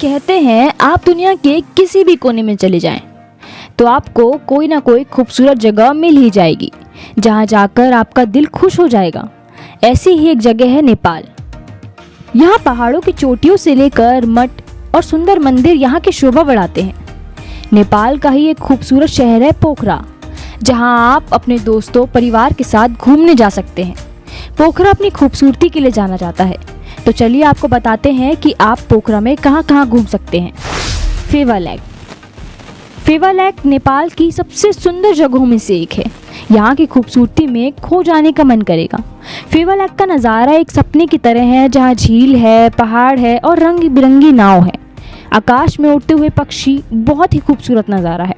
कहते हैं आप दुनिया के किसी भी कोने में चले जाएं तो आपको कोई ना कोई खूबसूरत जगह मिल ही जाएगी जहां जाकर आपका दिल खुश हो जाएगा। ऐसी ही एक जगह है नेपाल। यहाँ पहाड़ों की चोटियों से लेकर मठ और सुंदर मंदिर यहाँ की शोभा बढ़ाते हैं। नेपाल का ही एक खूबसूरत शहर है पोखरा, जहाँ आप अपने दोस्तों परिवार के साथ घूमने जा सकते हैं। पोखरा अपनी खूबसूरती के लिए जाना जाता है, तो चलिए आपको बताते हैं कि आप पोखरा में कहाँ कहाँ घूम सकते हैं। फेवा लेक। फेवा लेक नेपाल की सबसे सुंदर जगहों में से एक है। यहाँ की खूबसूरती में खो जाने का मन करेगा। फेवा लेक का नज़ारा एक सपने की तरह है, जहाँ झील है, पहाड़ है और रंग बिरंगी नाव है। आकाश में उड़ते हुए पक्षी बहुत ही खूबसूरत नज़ारा है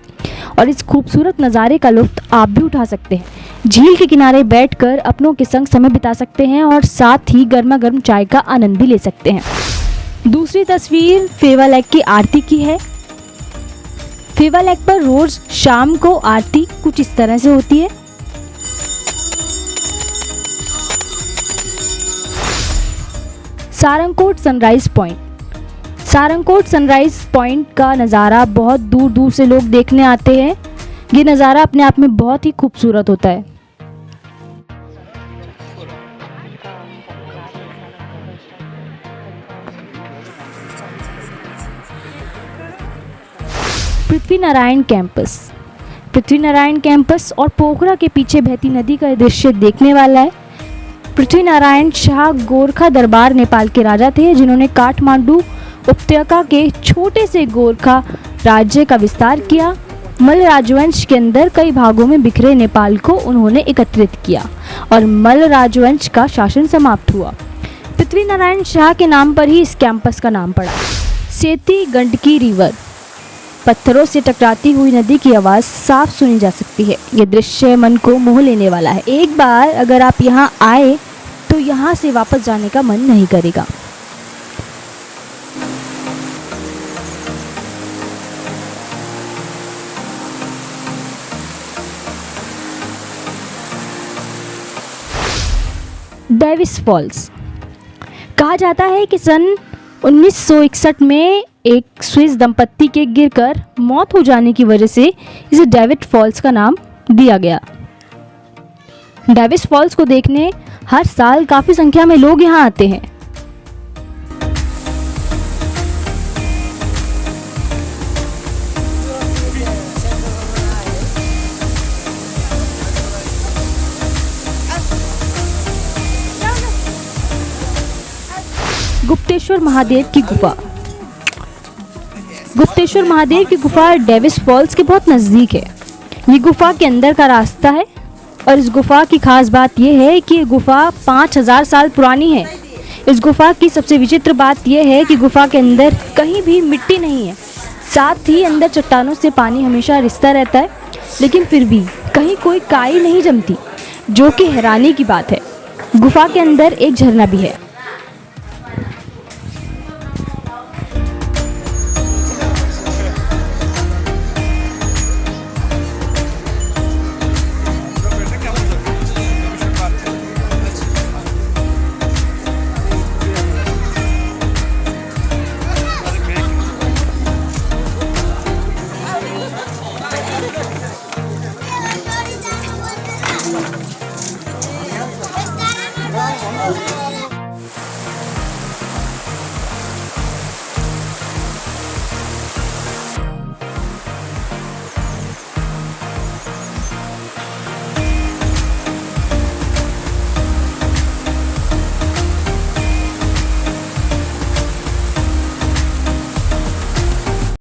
और इस खूबसूरत नज़ारे का लुत्फ़ आप भी उठा सकते हैं। झील के किनारे बैठकर अपनों के संग समय बिता सकते हैं और साथ ही गर्मा गर्म चाय का आनंद भी ले सकते हैं। दूसरी तस्वीर फेवा लेक की आरती की है। फेवा लेक पर रोज शाम को आरती कुछ इस तरह से होती है। Sarangkot sunrise point. Sarangkot sunrise point का नज़ारा बहुत दूर दूर से लोग देखने आते हैं। ये नज़ारा अपने आप में बहुत ही खूबसूरत होता है। पृथ्वीनारायण कैंपस। पृथ्वीनारायण कैंपस और पोखरा के पीछे बहती नदी का दृश्य देखने वाला है। पृथ्वीनारायण शाह गोरखा दरबार नेपाल के राजा थे, जिन्होंने काठमांडू उपत्यका के छोटे से गोरखा राज्य का विस्तार किया। मल्ल राजवंश के अंदर कई भागों में बिखरे नेपाल को उन्होंने एकत्रित किया और मल्ल राजवंश का शासन समाप्त हुआ। पृथ्वीनारायण शाह के नाम पर ही इस कैंपस का नाम पड़ा। सेती गंडकी रिवर। पत्थरों से टकराती हुई नदी की आवाज़ साफ सुनी जा सकती है। ये दृश्य मन को मोह लेने वाला है। एक बार अगर आप यहाँ आए तो यहाँ से वापस जाने का मन नहीं करेगा। Davis Falls. कहा जाता है कि सन 1961 में एक स्विस दंपत्ति के गिरकर मौत हो जाने की वजह से इसे डेविड फॉल्स का नाम दिया गया। डेविस फॉल्स को देखने हर साल काफ़ी संख्या में लोग यहाँ आते हैं। गुप्तेश्वर महादेव की गुफा। गुप्तेश्वर महादेव की गुफा डेविस फॉल्स के बहुत नज़दीक है। ये गुफा के अंदर का रास्ता है और इस गुफा की खास बात यह है कि ये गुफा 5000 साल पुरानी है। इस गुफा की सबसे विचित्र बात यह है कि गुफा के अंदर कहीं भी मिट्टी नहीं है। साथ ही अंदर चट्टानों से पानी हमेशा रिसता रहता है, लेकिन फिर भी कहीं कोई काई नहीं जमती, जो कि हैरानी की बात है। गुफा के अंदर एक झरना भी है।